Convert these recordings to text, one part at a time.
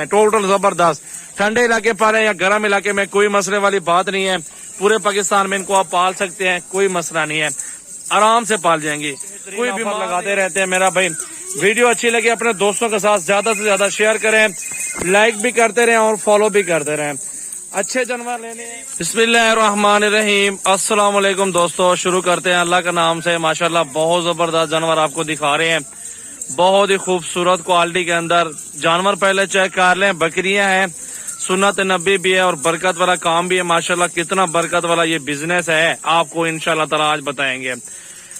Total जबरदस्त। ठंडे इलाके पर है या गर्म इलाके में कोई मसले वाली बात नहीं है। पूरे पाकिस्तान में इनको आप पाल सकते हैं, कोई मसला नहीं है, आराम से पाल जाएंगे। कोई बीमार लगाते रहते हैं मेरा भाई। वीडियो अच्छी लगी अपने दोस्तों के साथ ज्यादा से ज्यादा शेयर करें, लाइक भी करते रहें और फॉलो भी करते रहें। अच्छे जानवर लेने। बिस्मिल्लाहिर्रहमानिर्रहीम। अस्सलाम वालेकुम दोस्तों, शुरू करते हैं अल्लाह के नाम से। माशाल्लाह बहुत जबरदस्त जानवर आपको दिखा रहे हैं, बहुत ही खूबसूरत क्वालिटी के अंदर जानवर। पहले चेक कर लें, बकरियां हैं, सुन्नत नबी भी है और बरकत वाला काम भी है। माशाल्लाह कितना बरकत वाला ये बिजनेस है, आपको इंशाल्लाह ताला आज बताएंगे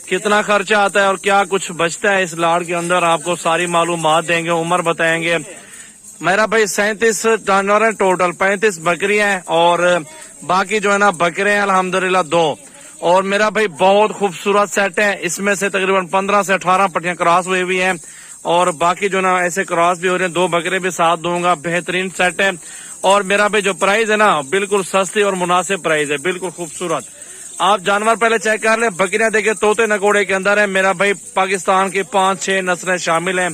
कितना खर्चा आता है और क्या कुछ बचता है इस लाड़ के अंदर। आपको सारी मालूमात देंगे, उम्र बताएंगे। मेरा भाई 37 जानवर है टोटल, 35 बकरियां हैं और बाकी जो है ना बकरे हैं अल्हम्दुलिल्लाह 2। और मेरा भाई बहुत खूबसूरत सेट है, इसमें से तकरीबन 15 से 18 पट्टियां क्रॉस हुई हुई हैं और बाकी जो ना ऐसे क्रॉस भी हो रहे हैं। 2 बकरे भी साथ दूंगा, बेहतरीन सेट है। और मेरा भाई जो प्राइस है ना बिल्कुल सस्ती और मुनासिब प्राइस है, बिल्कुल खूबसूरत। आप जानवर पहले चेक कर ले। बकरियां देखे तोते नकोड़े के अंदर है मेरा भाई। पाकिस्तान की 5-6 नस्लें शामिल हैं।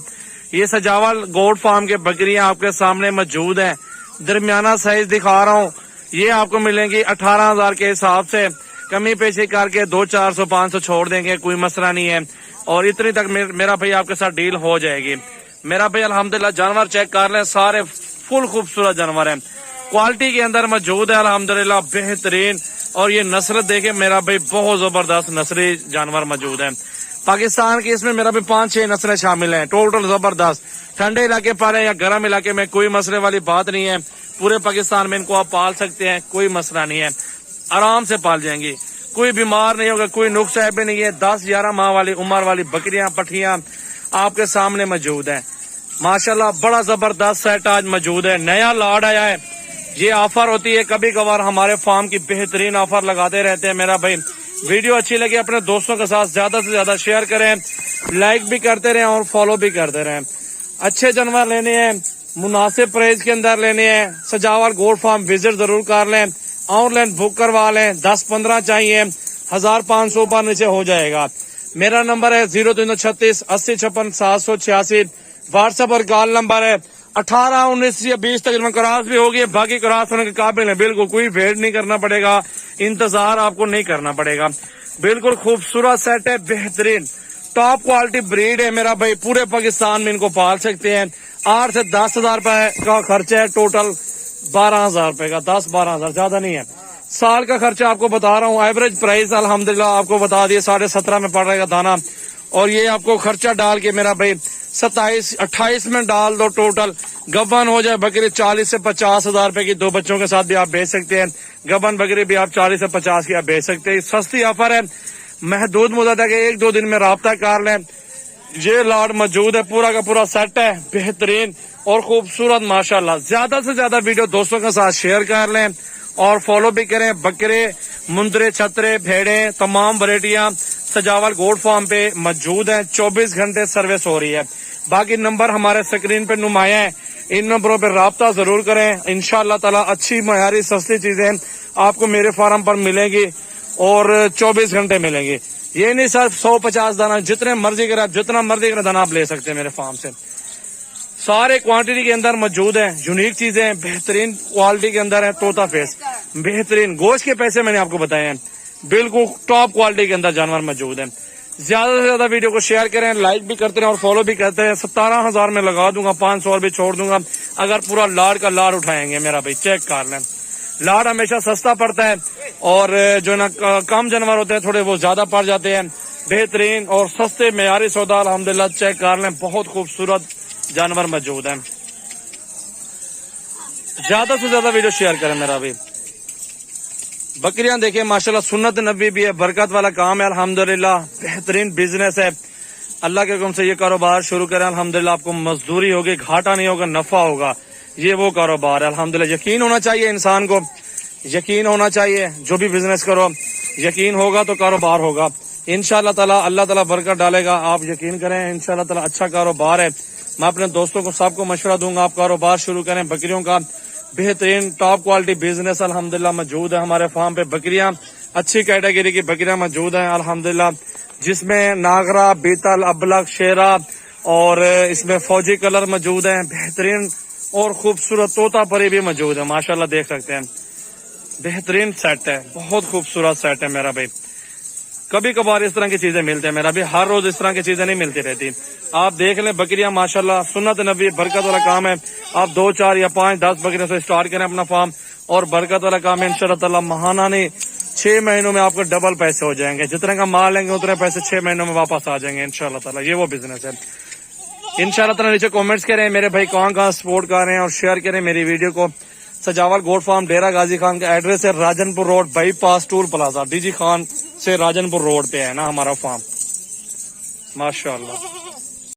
ये सजावल गोट फार्म के बकरियां आपके सामने मौजूद हैं। दरमियाना साइज दिखा रहा हूँ, ये आपको मिलेंगी 18,000 के हिसाब से। कमी पेशी करके 200-400-500 छोड़ देंगे, कोई मसला नहीं है। और इतनी तक मेरा भाई आपके साथ डील हो जाएगी। मेरा भाई अल्हम्दुलिल्लाह जानवर चेक कर लें, सारे फुल खूबसूरत जानवर हैं, क्वालिटी के अंदर मौजूद है अल्हम्दुलिल्लाह बेहतरीन। और ये नस्ल देखे मेरा भाई बहुत जबरदस्त नस्ली जानवर मौजूद है पाकिस्तान की। इसमें मेरा भाई 5-6 नस्लें शामिल हैं, टोटल जबरदस्त। ठंडे इलाके पर है या गर्म इलाके में कोई मसले वाली बात नहीं है। पूरे पाकिस्तान में इनको आप पाल सकते हैं, कोई मसला नहीं है, आराम से पाल जाएंगे। कोई बीमार नहीं होगा, कोई नुक्सा भी नहीं है। 10-11 माह वाली उम्र वाली बकरियां पठियां आपके सामने मौजूद है। माशाल्लाह बड़ा जबरदस्त सेट आज मौजूद है, नया लाड आया है। ये ऑफर होती है कभी कभार, हमारे फार्म की बेहतरीन ऑफर लगाते रहते हैं मेरा भाई। वीडियो अच्छी लगी अपने दोस्तों के साथ ज्यादा से ज्यादा शेयर करें, लाइक भी करते रहें और फॉलो भी करते रहें। अच्छे जानवर लेने हैं, मुनासिब प्राइस के अंदर लेने हैं, सजावल गोट फार्म विजिट जरूर कर लें, ऑनलाइन बुक करवा लें। 10-15 चाहिए, 1500 पर नीचे हो जाएगा। मेरा नंबर है 0336 80 56 786। व्हाट्सएप और कॉल नंबर है 18, 19 या 20 तक क्रॉस भी होगी, बाकी क्रॉस होने के काबिल है। बिल्कुल कोई वेट नहीं करना पड़ेगा, इंतजार आपको नहीं करना पड़ेगा। बिल्कुल खूबसूरत सेट है, बेहतरीन टॉप क्वालिटी ब्रीड है मेरा भाई। पूरे पाकिस्तान में इनको पाल सकते हैं। 8 से 10 हजार रुपए का खर्चा है, टोटल 12,000 रुपए का, 10-12 हजार, ज्यादा नहीं है। साल का खर्चा आपको बता रहा हूँ, एवरेज प्राइस अल्हम्दुलिल्लाह आपको बता दिए 17.5 में पड़ रहेगा दाना। और ये आपको खर्चा डाल के मेरा भाई 27-28 में डाल दो, टोटल गबन हो जाए बकरी 40 से 50 हजार रुपए की। 2 बच्चों के साथ भी आप बेच सकते हैं, गबन बकरी भी आप 40 से 50 की आप बेच सकते हैं। सस्ती ऑफर है, महदूद मुद्दत है कि 1-2 दिन में राब्ता कर लें। ये लाड मौजूद है, पूरा का पूरा सेट है, बेहतरीन और खूबसूरत माशाल्लाह। ज्यादा से ज्यादा वीडियो दोस्तों के साथ शेयर कर लें और फॉलो भी करें। बकरे, मुंदरे, छतरे, भेड़े, तमाम वैरायटियां सजावल गोट फार्म पे मौजूद हैं। 24 घंटे सर्विस हो रही है। बाकी नंबर हमारे स्क्रीन पे नुमाया है, इन नंबरों पे राब्ता जरूर करें। इंशाअल्लाह ताला अच्छी मयारी सस्ती चीजें आपको मेरे फार्म पर मिलेंगी और 24 घंटे मिलेंगी। ये नहीं सिर्फ 100-50 दाना, जितने मर्जी करे आप, जितना मर्जी करे दाना आप ले सकते हैं मेरे फार्म से। सारे क्वांटिटी के अंदर मौजूद है, यूनिक चीजें बेहतरीन क्वालिटी के अंदर है। तोता फेस बेहतरीन, गोश्त के पैसे मैंने आपको बताए हैं, बिल्कुल टॉप क्वालिटी के अंदर जानवर मौजूद है। ज्यादा से ज्यादा वीडियो को शेयर करें, लाइक भी करते हैं और फॉलो भी करते हैं। 17,000 में लगा दूंगा, 500 और भी छोड़ दूंगा अगर पूरा लाड का लाड उठाएंगे मेरा भाई। चेक कर लें, लाड हमेशा सस्ता पड़ता है और जो ना कम जानवर होते हैं थोड़े वो ज्यादा पड़ जाते हैं। बेहतरीन और सस्ते मेयारी सौदा अल्हम्दुलिल्लाह। चेक कर लें, बहुत खूबसूरत जानवर मौजूद है। ज्यादा से ज्यादा वीडियो शेयर करें मेरा भाई। बकरियां देखिए माशाल्लाह सुन्नत नबी भी है, बरकत वाला काम है अल्हम्दुलिल्लाह, बेहतरीन बिजनेस है। अल्लाह के हुक्म से ये कारोबार शुरू करें अल्हम्दुलिल्लाह। आपको मजदूरी होगी, घाटा नहीं होगा, नफा होगा। ये वो कारोबार है अल्हम्दुलिल्लाह। यकीन होना चाहिए इंसान को, यकीन होना चाहिए। जो भी बिजनेस करो यकीन होगा तो कारोबार होगा इंशाअल्लाह ताला। अल्लाह ताला बरकत डालेगा, आप यकीन करें इंशाअल्लाह ताला। अच्छा कारोबार है, मैं अपने दोस्तों को सबको मशवरा दूंगा आप कारोबार शुरू करें बकरियों का। बेहतरीन टॉप क्वालिटी बिजनेस अल्हम्दुलिल्लाह मौजूद है हमारे फार्म पे। बकरियां अच्छी कैटेगरी की बकरियां मौजूद हैं अल्हम्दुलिल्लाह, जिसमें नागरा, बीतल, अबलग, शेरा और इसमें फौजी कलर मौजूद हैं। बेहतरीन اور خوبصورت طوطا پری بھی موجود ہے ماشاءاللہ، دیکھ سکتے ہیں، بہترین سیٹ ہے، بہت خوبصورت سیٹ ہے میرا بھائی۔ کبھی کبھار اس طرح کی چیزیں ملتے ہیں میرا بھی، ہر روز اس طرح کی چیزیں نہیں ملتی رہتی۔ آپ دیکھ لیں بکریاں ماشاءاللہ سنت نبی برکت والا کام ہے، آپ 2 4 یا 5 10 بکریوں سے اسٹارٹ کریں اپنا فارم، اور برکت والا کام ہے انشاءاللہ تعالی، ماہانہ نہیں 6 مہینوں میں آپ کو ڈبل پیسے ہو جائیں گے، جتنے کا مال لیں گے اتنے پیسے 6 مہینوں میں واپس آ جائیں گے انشاءاللہ تعالی، یہ وہ بزنس ہے انشاءاللہ تعالی۔ نیچے کامنٹس کریں میرے بھائی کہاں کہاں سپورٹ کر رہے ہیں، اور شیئر کریں میری ویڈیو کو۔ سجاول گوٹ فارم ڈیرہ غازی خان کا ایڈریس ہے Rajanpur road bypass toll plaza, D G Khan سے راجن پور روڈ پہ ہے نا ہمارا فارم ماشاءاللہ۔